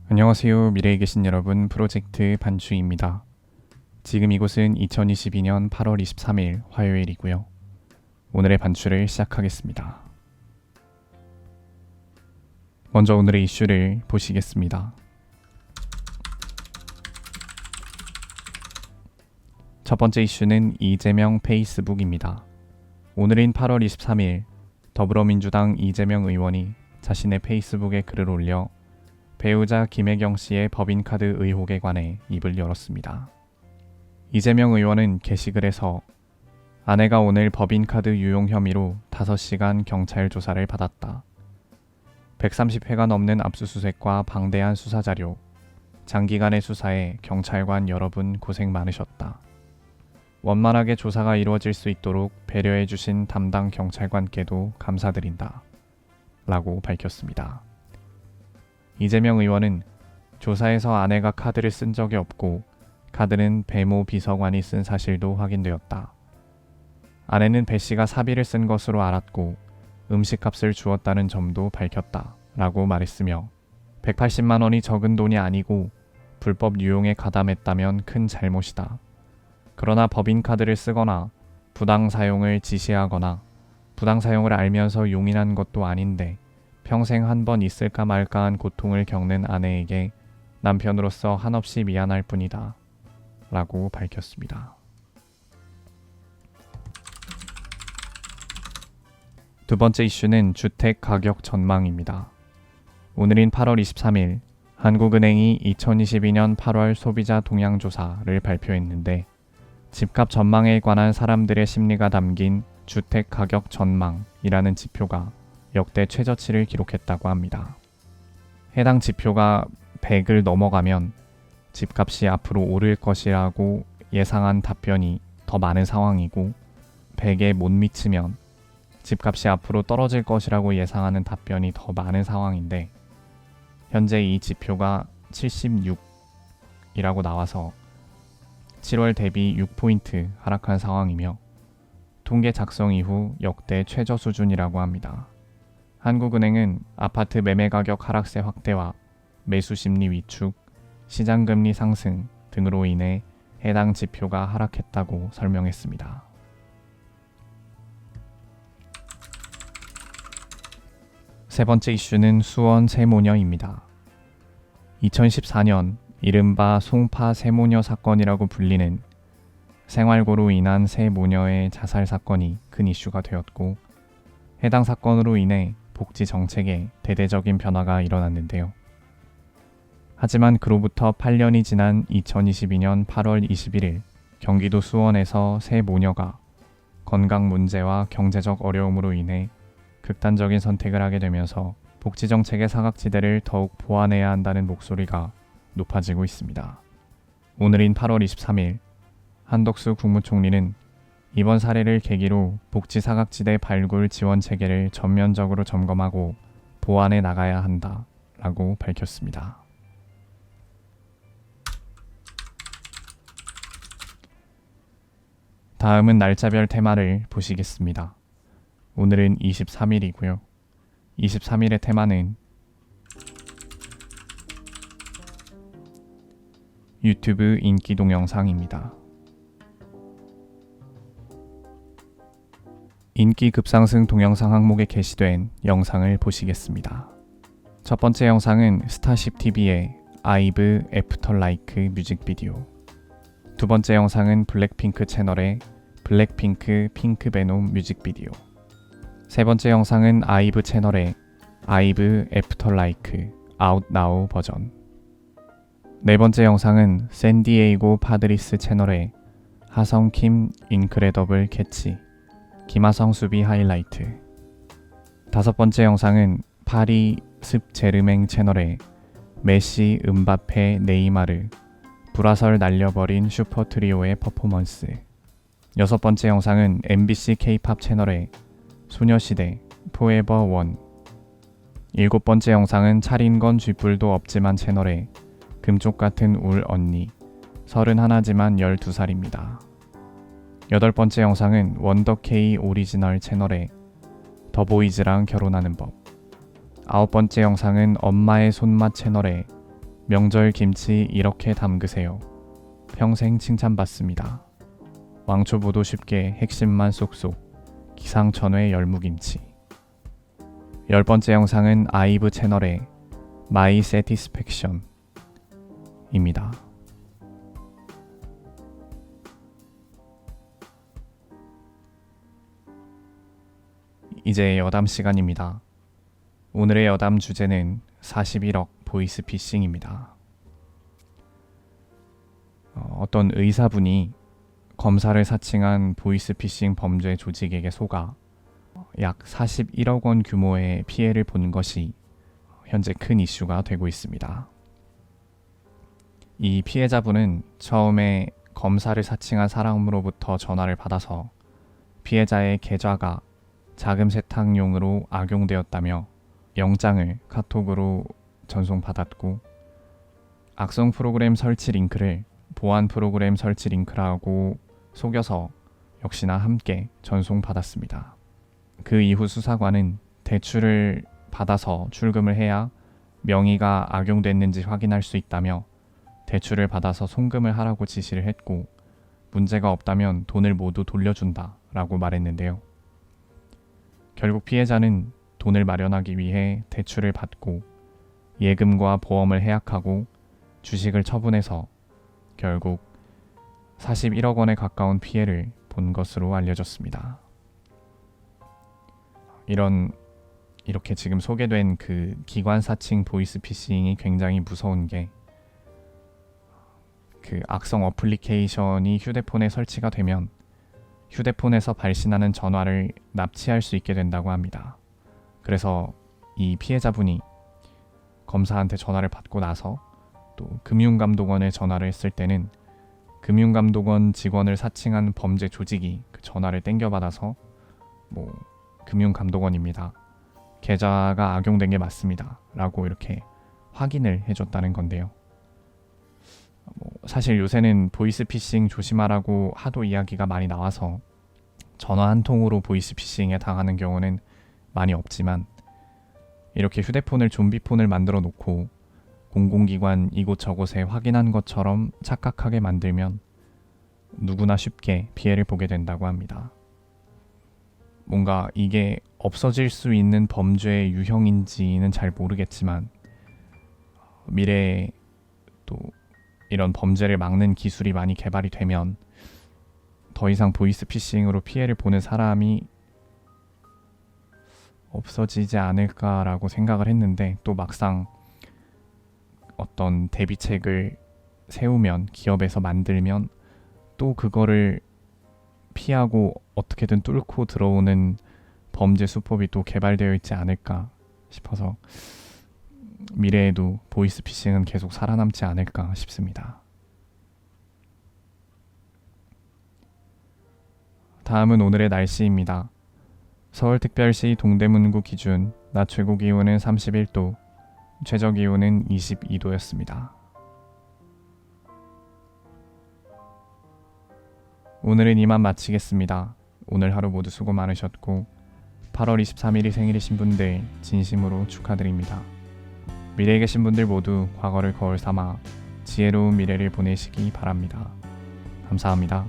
안녕하세요. 미래에 계신 여러분, 프로젝트 반주입니다. 지금 이곳은 2022년 8월 23일 화요일이고요. 오늘의 반주를 시작하겠습니다. 먼저 오늘의 이슈를 보시겠습니다. 첫 번째 이슈는 이재명 페이스북입니다. 오늘인 8월 23일 더불어민주당 이재명 의원이 자신의 페이스북에 글을 올려 배우자 김혜경 씨의 법인카드 의혹에 관해 입을 열었습니다. 이재명 의원은 게시글에서 아내가 오늘 법인카드 유용 혐의로 5시간 경찰 조사를 받았다. 130회가 넘는 압수수색과 방대한 수사자료, 장기간의 수사에 경찰관 여러분 고생 많으셨다. 원만하게 조사가 이루어질 수 있도록 배려해 주신 담당 경찰관께도 감사드린다. 라고 밝혔습니다. 이재명 의원은 조사에서 아내가 카드를 쓴 적이 없고 카드는 배모 비서관이 쓴 사실도 확인되었다. 아내는 배 씨가 사비를 쓴 것으로 알았고 음식값을 주었다는 점도 밝혔다. 라고 말했으며 180만 원이 적은 돈이 아니고 불법 유용에 가담했다면 큰 잘못이다. 그러나 법인카드를 쓰거나 부당 사용을 지시하거나 부당 사용을 알면서 용인한 것도 아닌데 평생 한 번 있을까 말까한 고통을 겪는 아내에게 남편으로서 한없이 미안할 뿐이다. 라고 밝혔습니다. 두 번째 이슈는 주택 가격 전망입니다. 오늘인 8월 23일 한국은행이 2022년 8월 소비자 동향조사를 발표했는데 집값 전망에 관한 사람들의 심리가 담긴 주택 가격 전망이라는 지표가 역대 최저치를 기록했다고 합니다. 해당 지표가 100을 넘어가면 집값이 앞으로 오를 것이라고 예상한 답변이 더 많은 상황이고 100에 못 미치면 집값이 앞으로 떨어질 것이라고 예상하는 답변이 더 많은 상황인데 현재 이 지표가 76이라고 나와서 7월 대비 6포인트 하락한 상황이며 통계 작성 이후 역대 최저 수준이라고 합니다. 한국은행은 아파트 매매 가격 하락세 확대와 매수 심리 위축, 시장금리 상승 등으로 인해 해당 지표가 하락했다고 설명했습니다. 세 번째 이슈는 수원 세모녀입니다. 2014년 이른바 송파 세모녀 사건이라고 불리는 생활고로 인한 세모녀의 자살 사건이 큰 이슈가 되었고 해당 사건으로 인해 복지 정책에 대대적인 변화가 일어났는데요. 하지만 그로부터 8년이 지난 2022년 8월 21일 경기도 수원에서 세 모녀가 건강 문제와 경제적 어려움으로 인해 극단적인 선택을 하게 되면서 복지 정책의 사각지대를 더욱 보완해야 한다는 목소리가 높아지고 있습니다. 오늘인 8월 23일 한덕수 국무총리는 이번 사례를 계기로 복지 사각지대 발굴 지원 체계를 전면적으로 점검하고 보완해 나가야 한다 라고 밝혔습니다. 다음은 날짜별 테마를 보시겠습니다. 오늘은 23일이고요. 23일의 테마는 유튜브 인기 동영상입니다. 인기 급상승 동영상 항목에 게시된 영상을 보시겠습니다. 첫 번째 영상은 스타쉽TV의 아이브 애프터 라이크 뮤직비디오, 두 번째 영상은 블랙핑크 채널의 블랙핑크 핑크베놈 뮤직비디오, 세 번째 영상은 아이브 채널의 아이브 애프터 라이크 아웃 나우 버전, 네 번째 영상은 샌디에이고 파드리스 채널의 하성킴 인크레더블 캐치 김하성 수비 하이라이트, 다섯 번째 영상은 파리 습 제르맹 채널의 메시 음바페 네이마르 불화설 날려버린 슈퍼트리오의 퍼포먼스, 여섯 번째 영상은 MBC K-팝 채널의 소녀시대 포에버 원, 일곱 번째 영상은 차린 건 쥐뿔도 없지만 채널의 금쪽같은 울 언니 31지만 12살입니다. 여덟 번째 영상은 원더케이 오리지널 채널의 더보이즈랑 결혼하는 법, 아홉 번째 영상은 엄마의 손맛 채널의 명절 김치 이렇게 담그세요. 평생 칭찬받습니다. 왕초보도 쉽게 핵심만 쏙쏙. 기상천외 열무김치. 10번째 영상은 아이브 채널의 마이 세티스팩션 입니다. 이제 여담 시간입니다. 오늘의 여담 주제는 41억 보이스피싱입니다. 어떤 의사분이 검사를 사칭한 보이스피싱 범죄 조직에게 속아 약 41억 원 규모의 피해를 본 것이 현재 큰 이슈가 되고 있습니다. 이 피해자분은 처음에 검사를 사칭한 사람으로부터 전화를 받아서 피해자의 계좌가 자금 세탁용으로 악용되었다며 영장을 카톡으로 전송받았고, 악성 프로그램 설치 링크를 보안 프로그램 설치 링크라고 속여서 역시나 함께 전송받았습니다. 그 이후 수사관은 대출을 받아서 출금을 해야 명의가 악용됐는지 확인할 수 있다며 대출을 받아서 송금을 하라고 지시를 했고, 문제가 없다면 돈을 모두 돌려준다 라고 말했는데요. 결국 피해자는 돈을 마련하기 위해 대출을 받고 예금과 보험을 해약하고 주식을 처분해서 결국 41억 원에 가까운 피해를 본 것으로 알려졌습니다. 이렇게 지금 소개된 그 기관 사칭 보이스피싱이 굉장히 무서운 게, 그 악성 어플리케이션이 휴대폰에 설치가 되면 휴대폰에서 발신하는 전화를 납치할 수 있게 된다고 합니다. 그래서 이 피해자분이 검사한테 전화를 받고 나서 또 금융감독원에 전화를 했을 때는 금융감독원 직원을 사칭한 범죄 조직이 그 전화를 땡겨받아서 금융감독원입니다. 계좌가 악용된 게 맞습니다. 라고 이렇게 확인을 해줬다는 건데요. 사실 요새는 보이스피싱 조심하라고 하도 이야기가 많이 나와서 전화 한 통으로 보이스피싱에 당하는 경우는 많이 없지만, 이렇게 휴대폰을 좀비폰을 만들어 놓고 공공기관 이곳저곳에 확인한 것처럼 착각하게 만들면 누구나 쉽게 피해를 보게 된다고 합니다. 뭔가 이게 없어질 수 있는 범죄의 유형인지는 잘 모르겠지만, 미래에 또 이런 범죄를 막는 기술이 많이 개발이 되면 더 이상 보이스피싱으로 피해를 보는 사람이 없어지지 않을까라고 생각을 했는데, 또 막상 어떤 대비책을 세우면, 기업에서 만들면 또 그거를 피하고 어떻게든 뚫고 들어오는 범죄 수법이 또 개발되어 있지 않을까 싶어서 미래에도 보이스피싱은 계속 살아남지 않을까 싶습니다. 다음은 오늘의 날씨입니다. 서울특별시 동대문구 기준 낮 최고 기온은 31도, 최저 기온은 22도였습니다. 오늘은 이만 마치겠습니다. 오늘 하루 모두 수고 많으셨고 8월 23일이 생일이신 분들 진심으로 축하드립니다. 미래에 계신 분들 모두 과거를 거울 삼아 지혜로운 미래를 보내시기 바랍니다. 감사합니다.